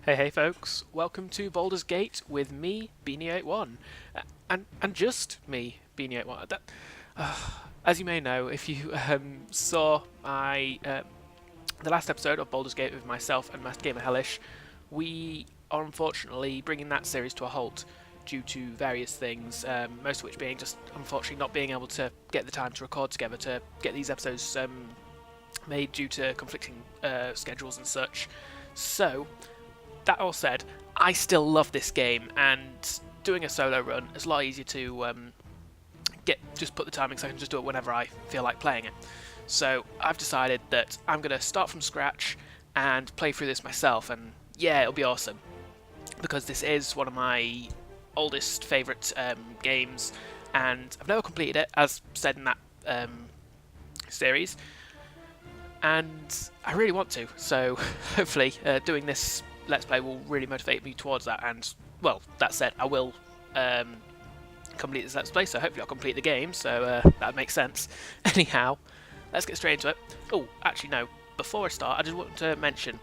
Hey folks, welcome to Baldur's Gate with me, Beany81. And just me, Beany81. As you may know, if you saw the last episode of Baldur's Gate with myself and Master Gamer Hellish, we are unfortunately bringing that series to a halt due to various things, most of which being just unfortunately not being able to get the time to record together to get these episodes made due to conflicting schedules and such. So, that all said, I still love this game, and doing a solo run is a lot easier to just put the timing so I can just do it whenever I feel like playing it. So I've decided that I'm going to start from scratch and play through this myself, and yeah, it'll be awesome because this is one of my oldest favourite games, and I've never completed it, as said in that series, and I really want to. So hopefully, doing this Let's Play will really motivate me towards that. And well, that said, I will complete this Let's Play, so hopefully I'll complete the game. So that makes sense. Anyhow, let's get straight into it. Oh, actually no. Before I start, I just want to mention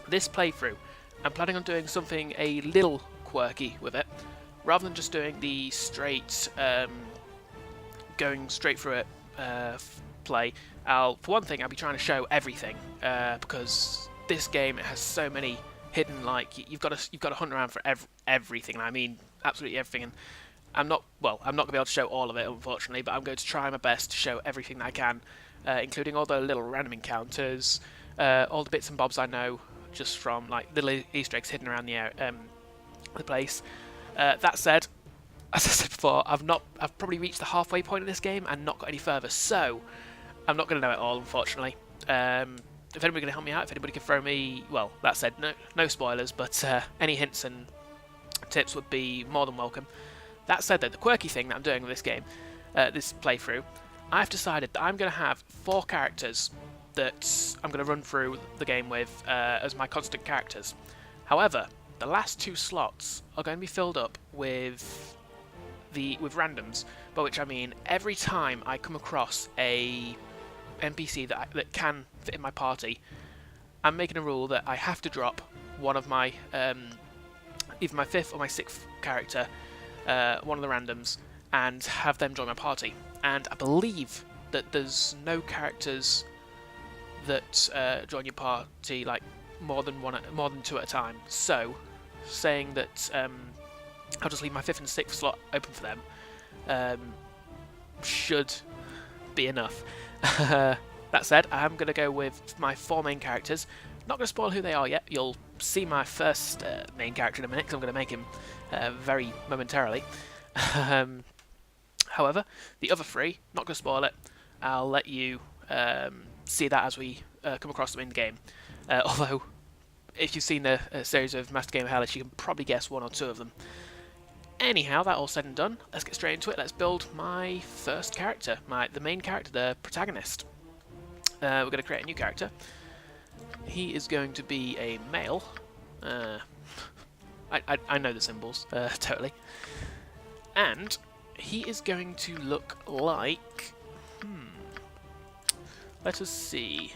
this playthrough. I'm planning on doing something a little quirky with it, rather than just doing the straight, going straight through it play. For one thing, I'll be trying to show everything because this game has so many hidden, like you've got to hunt around for everything. I mean, absolutely everything. And I'm not going to be able to show all of it, unfortunately, but I'm going to try my best to show everything that I can, including all the little random encounters, all the bits and bobs I know just from like little Easter eggs hidden around the place. That said, as I said before, I've probably reached the halfway point of this game and not got any further, so I'm not going to know it all, unfortunately. If anybody can help me out, if anybody can throw me, well, that said, no spoilers, but any hints and tips would be more than welcome. That said, though, the quirky thing that I'm doing with this game, this playthrough, I've decided that I'm going to have 4 characters that I'm going to run through the game with as my constant characters. However, the last 2 slots are going to be filled up with randoms, by which I mean every time I come across a NPC that can fit in my party, I'm making a rule that I have to drop one of my either my 5th or my 6th character, one of the randoms, and have them join my party. And I believe that there's no characters that join your party like more than 2 at a time. So, saying that I'll just leave my 5th and 6th slot open for them should be enough. That said, I'm going to go with my 4 main characters. Not going to spoil who they are yet. You'll see my first main character in a minute, because I'm going to make him very momentarily. However, the other 3, not going to spoil it. I'll let you see that as we come across them in the game. Although, if you've seen a series of Master Gamer Hellish, you can probably guess 1 or 2 of them. Anyhow, that all said and done, let's get straight into it. Let's build my first character, the main character, the protagonist. We're going to create a new character. He is going to be a male. I know the symbols, totally. And he is going to look like... Let us see.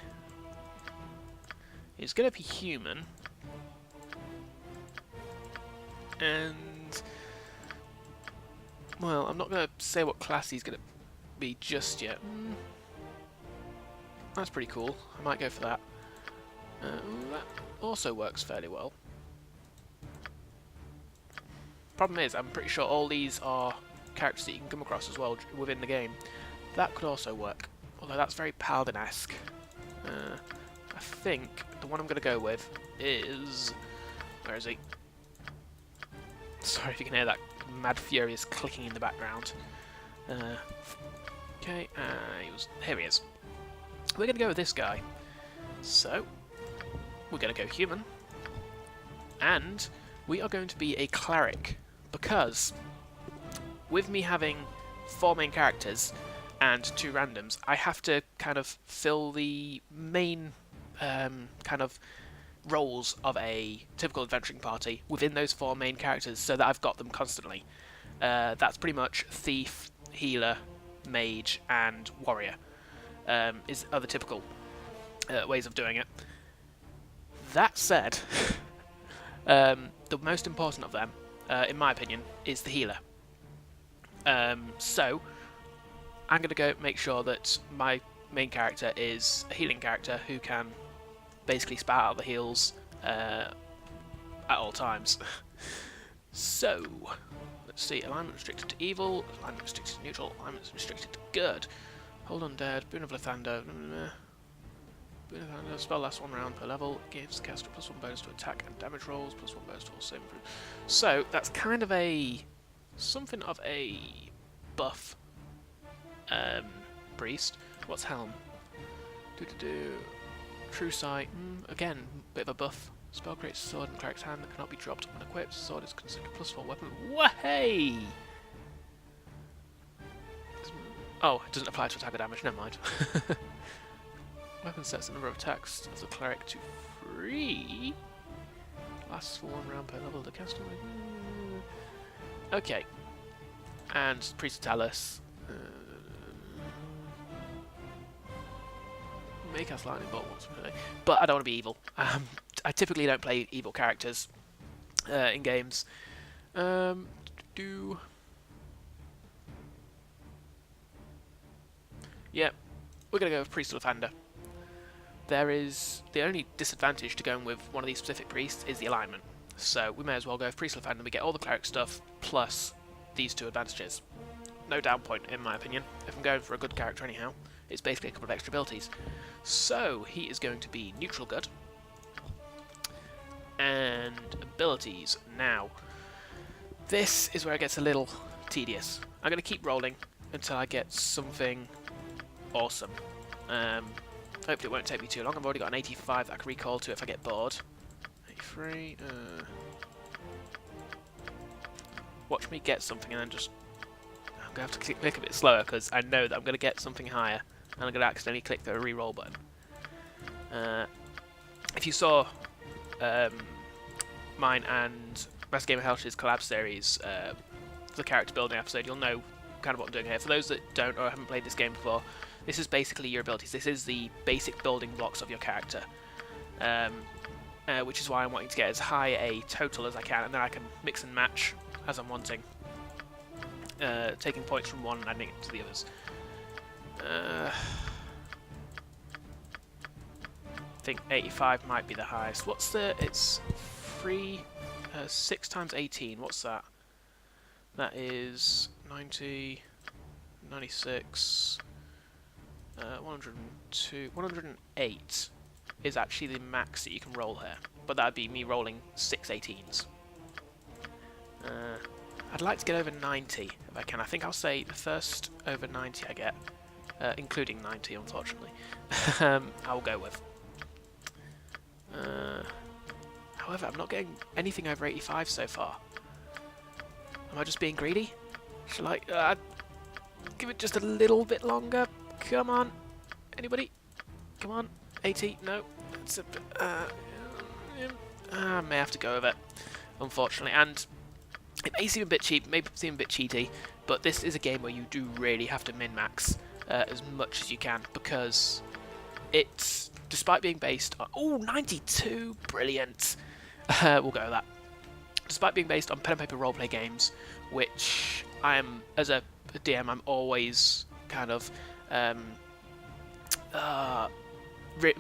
He's going to be human. And... well, I'm not going to say what class he's going to be just yet. That's pretty cool. I might go for that. That also works fairly well. Problem is, I'm pretty sure all these are characters that you can come across as well within the game. That could also work, although that's very Paladin-esque. I think the one I'm going to go with is... where is he? Sorry if you can hear that mad furious clicking in the background. Okay, here he is. We're going to go with this guy. So, we're going to go human. And we are going to be a cleric, because with me having 4 main characters and 2 randoms, I have to kind of fill the main kind of roles of a typical adventuring party within those 4 main characters, so that I've got them constantly. That's pretty much thief, healer, mage, and warrior. Are the typical ways of doing it. That said, The most important of them, in my opinion, is the healer. So I'm going to go make sure that my main character is a healing character who can basically spout out the heals at all times. So, let's see, alignment restricted to evil, alignment restricted to neutral, alignment restricted to good. Hold Undead, Boon of Lathander, Boon of Lathander, spell lasts 1 round per level, gives caster +1 bonus to attack and damage rolls, +1 bonus to all save. So, that's kind of something of a buff priest. What's Helm? True Sight, again, bit of a buff. Spell creates a sword in the cleric's hand that cannot be dropped when equipped. Sword is considered a +4 weapon. Wahey! Oh, it doesn't apply to attack or damage, never mind. Weapon sets the number of attacks of the cleric to 3. Lasts for 1 round per level of the caster. Okay. And Priest of Talus. May cast lightning bolt once per day. But I don't want to be evil. I typically don't play evil characters in games. Yeah, we're going to go with Priest of Lathander. There is the only disadvantage to going with one of these specific priests is the alignment. So we may as well go with Priest of Lathander. We get all the cleric stuff plus these 2 advantages. No down point in my opinion. If I'm going for a good character anyhow, it's basically a couple of extra abilities. So he is going to be neutral good. And abilities. Now, this is where it gets a little tedious. I'm going to keep rolling until I get something awesome. Hopefully it won't take me too long. I've already got an 85 that I can recall to if I get bored. 83. Watch me get something and then just... I'm going to have to click a bit slower because I know that I'm going to get something higher and I'm going to accidentally click the reroll button. If you saw mine and Master Gamer Helsh's collab series, the character building episode, you'll know kind of what I'm doing here. For those that don't or haven't played this game before, this is basically your abilities. This is the basic building blocks of your character, which is why I'm wanting to get as high a total as I can, and then I can mix and match as I'm wanting, taking points from one and adding it to the others. I think 85 might be the highest. What's the... It's 6 times 18. What's that? That is 90, 96, 102, 108 is actually the max that you can roll here. But that'd be me rolling 6 18s. I'd like to get over 90 if I can. I think I'll say the first over 90 I get, including 90 unfortunately, I'll go with. However, I'm not getting anything over 85 so far. Am I just being greedy? Shall I give it just a little bit longer? Come on. Anybody? Come on. 80? No. It's I may have to go with it, unfortunately. And it may seem a bit cheap, may seem a bit cheaty, but this is a game where you do really have to min-max as much as you can, because it's, despite being based on... Oh, 92! Brilliant! We'll go with that. Despite being based on pen and paper roleplay games, which I am, as a DM, I'm always kind of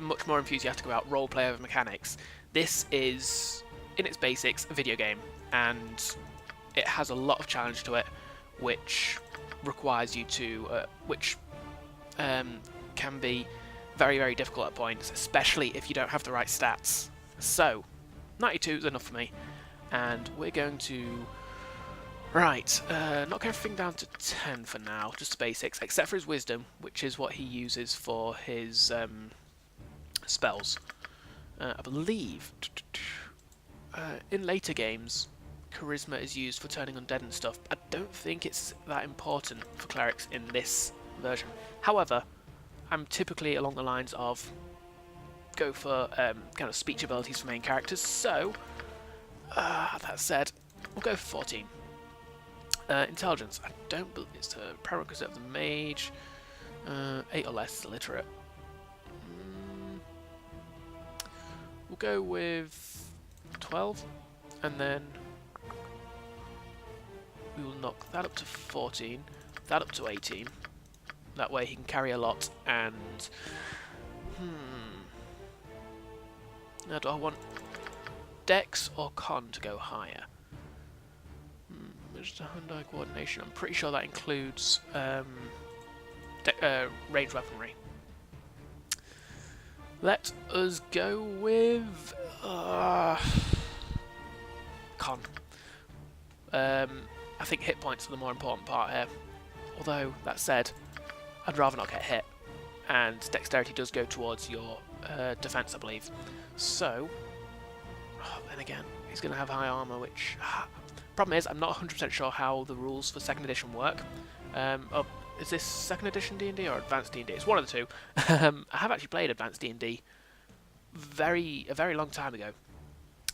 much more enthusiastic about roleplay over mechanics. This is, in its basics, a video game, and it has a lot of challenge to it, which requires you to, can be very, very difficult at points, especially if you don't have the right stats. So, 92 is enough for me, and we're going to... Right, knock everything down to 10 for now, just the basics, except for his wisdom, which is what he uses for his spells. I believe in later games, charisma is used for turning undead and stuff. I don't think it's that important for clerics in this version. However, I'm typically along the lines of go for kind of speech abilities for main characters, so that said, we'll go for 14. Intelligence, I don't believe it's a prerequisite of the mage. 8 or less is illiterate. We'll go with 12. And then we will knock that up to 14, that up to 18. That way he can carry a lot, and... Now do I want Dex or Con to go higher? Just hand-eye coordination. I'm pretty sure that includes ranged weaponry. Let us go with Con. I think hit points are the more important part here. Although, that said, I'd rather not get hit. And dexterity does go towards your defense, I believe. So, then again, he's going to have high armor, which... Problem is, I'm not 100% sure how the rules for 2nd edition work. Is this 2nd edition D&D or Advanced D&D? It's one of the two. I have actually played Advanced D&D a very long time ago.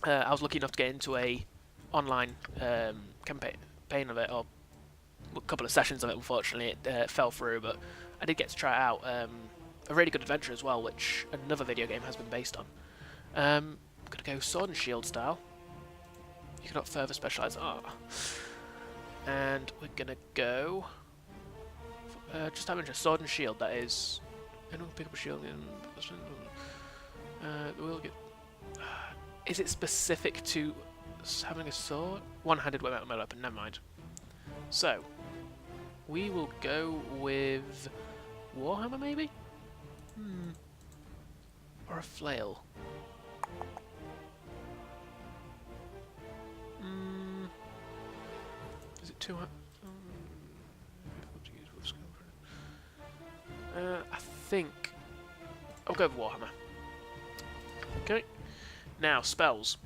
I was lucky enough to get into a online campaign of it, or a couple of sessions of it. Unfortunately, it fell through, but I did get to try it out. A really good adventure as well, which another video game has been based on. I'm gonna go sword and shield style. You cannot further specialise. And we're gonna go. Just having a sword and shield. That is. Anyone pick up a shield? We'll get. Is it specific to having a sword? One-handed weapon, never mind. So, we will go with Warhammer, maybe? Or a flail. Is it too high? I think I'll go with Warhammer. Okay. Now, spells.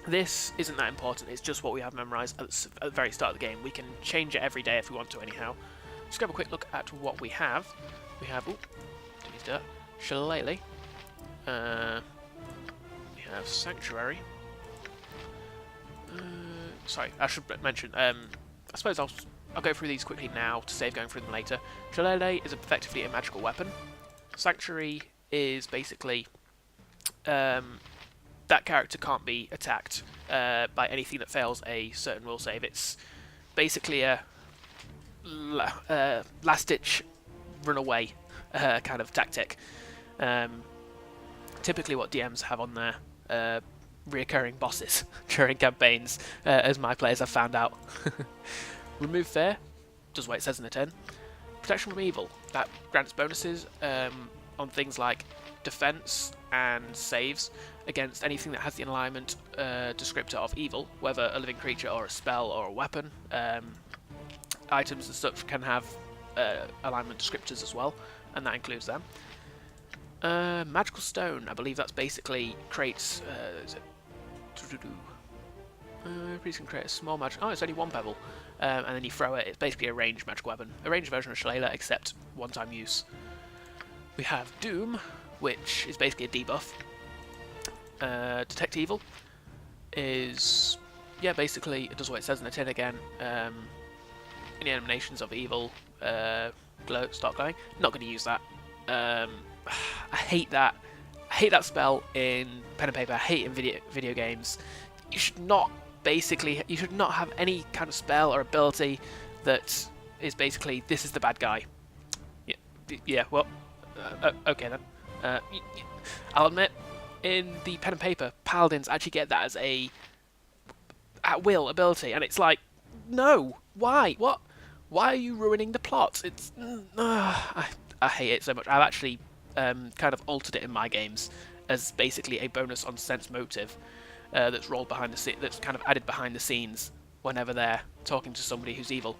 This isn't that important, it's just what we have memorised at the very start of the game. We can change it every day if we want to anyhow. Let's grab a quick look at what we have. We have, Shillelagh. We have Sanctuary. Sorry, I should mention, I suppose I'll go through these quickly now to save going through them later. Shillelagh is effectively a magical weapon. Sanctuary is basically that character can't be attacked by anything that fails a certain will save. It's basically a last-ditch run-away kind of tactic. Typically what DMs have on their reoccurring bosses during campaigns, as my players have found out. Remove Fear, does what it says in the tin. Protection from Evil, that grants bonuses on things like defense and saves against anything that has the alignment descriptor of evil, whether a living creature or a spell or a weapon. Items and such can have alignment descriptors as well, and that includes them. Magical Stone, I believe that's basically creates... Priest can create a small magic... Oh, it's only one pebble. And then you throw it. It's basically a ranged magical weapon. A ranged version of Shillelagh, except one-time use. We have Doom, which is basically a debuff. Detect Evil is... Yeah, basically, it does what it says in the tin again. Any emanations of evil start glowing. Not going to use that. I hate that. I hate that spell in pen and paper. I hate it in video games. You should not have any kind of spell or ability that is basically this is the bad guy. Yeah. Well, okay then. I'll admit, in the pen and paper, paladins actually get that as a at will ability, and it's like, no, why? What? Why are you ruining the plot? It's I hate it so much. I've actually kind of altered it in my games as basically a bonus on sense motive that's rolled behind the that's kind of added behind the scenes whenever they're talking to somebody who's evil,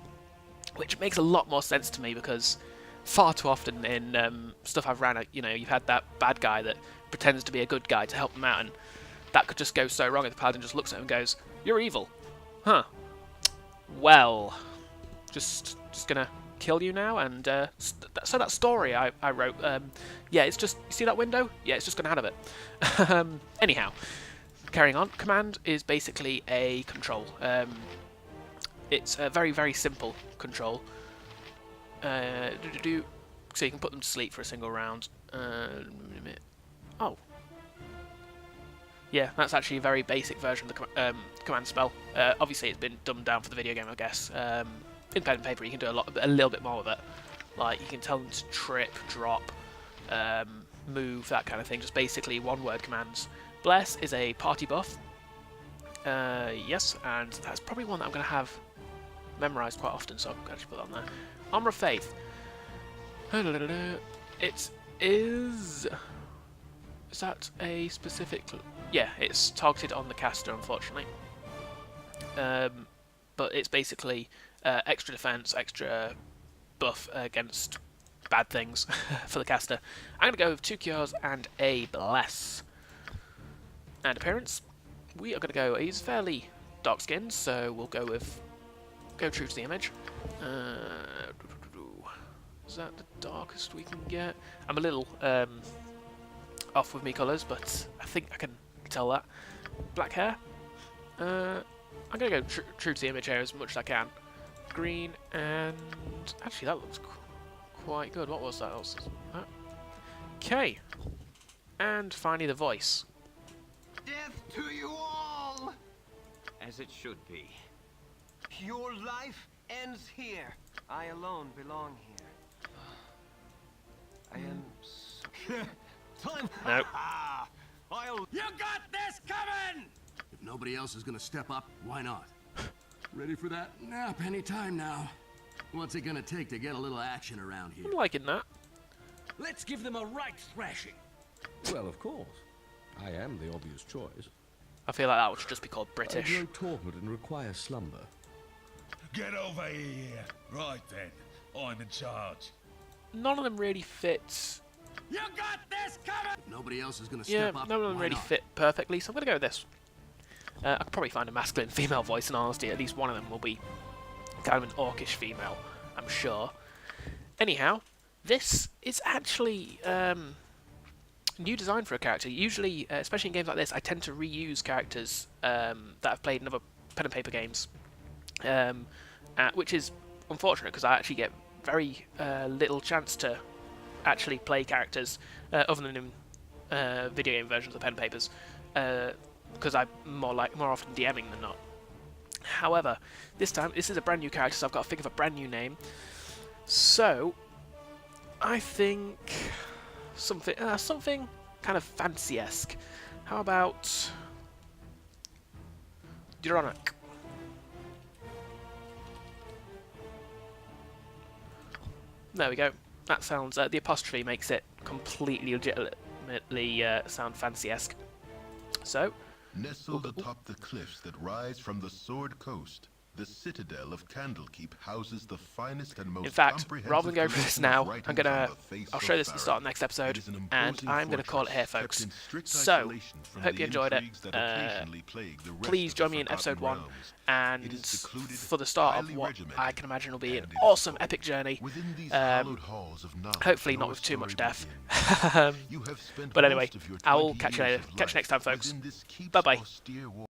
which makes a lot more sense to me because far too often in stuff I've ran, you've had that bad guy that pretends to be a good guy to help them out, and that could just go so wrong if the paladin just looks at him and goes, "You're evil." Huh. Well, just gonna kill you now, and so that story I wrote, yeah, it's just, you see that window? Yeah, it's just gonna have it. Anyhow, carrying on, command is basically a control. It's a very, very simple control. So you can put them to sleep for a single round. Oh, Yeah, that's actually a very basic version of the command spell. Obviously, it's been dumbed down for the video game, I guess. In pen and paper, you can do a little bit more with it. Like, you can tell them to trip, drop, move, that kind of thing. Just basically one-word commands. Bless is a party buff. Yes, and that's probably one that I'm going to have memorised quite often, so I'm going to put that on there. Armour of Faith. It is... Is that a specific... Yeah, it's targeted on the caster, unfortunately. But it's basically extra defense, extra buff against bad things for the caster. I'm going to go with 2 cures and a bless. And appearance, we are going to go... He's fairly dark skinned, so we'll go true to the image. Is that the darkest we can get? I'm a little off with me colours, but I think I can tell that. Black hair. I'm going to go true to the image here as much as I can. Green, and actually that looks quite good. What was that? Okay. And finally the voice. Death to you all! As it should be. Your life ends here. I alone belong here. I am... Time. Nope. You got this coming! If nobody else is gonna step up, why not? Ready for that nap any time now. What's it gonna take to get a little action around here? I'm liking that. Let's give them a right thrashing. Well, of course. I am the obvious choice. I feel like that would just be called I British. grow torpid and require slumber. Get over here. Right then, I'm in charge. None of them really fit. You got this coming! If nobody else is gonna Yeah, step up, none of them why really not? fit perfectly, so I'm going to go with this. I could probably find a masculine female voice in honesty. At least one of them will be kind of an orcish female, I'm sure. Anyhow, this is actually new design for a character. Usually, especially in games like this, I tend to reuse characters that I've played in other pen and paper games, which is unfortunate because I actually get very little chance to actually play characters other than in video game versions of pen and papers, because I'm more often DMing than not. However, this time this is a brand new character, so I've got to think of a brand new name. So I think something kind of fancy-esque. How about Duronic? There we go. That sounds... the apostrophe makes it completely legitimately sound fancy-esque. So... Nestled atop the cliffs that rise from the Sword Coast, the citadel of Candlekeep houses the finest and most in fact, comprehensive rather than go for this collection now, of I'm writings gonna... on the face I'll of show this at the Faerun. start of the next It episode, is an and imposing I'm gonna call it here, fortress folks. kept in strict So, isolation from hope the you enjoyed it. intrigues that occasionally plague the rest Please of join the me in episode Forgotten 1, Realms. and It is secluded, for the start of highly what regimented, I can imagine will be an and it is awesome, cold. epic journey. Within these hallowed halls of knowledge, Hopefully not your with too much story death. begins. You have spent but anyway, most of your I will 20 catch you years later. of Catch you life next time, folks. within this keep's Bye-bye. austere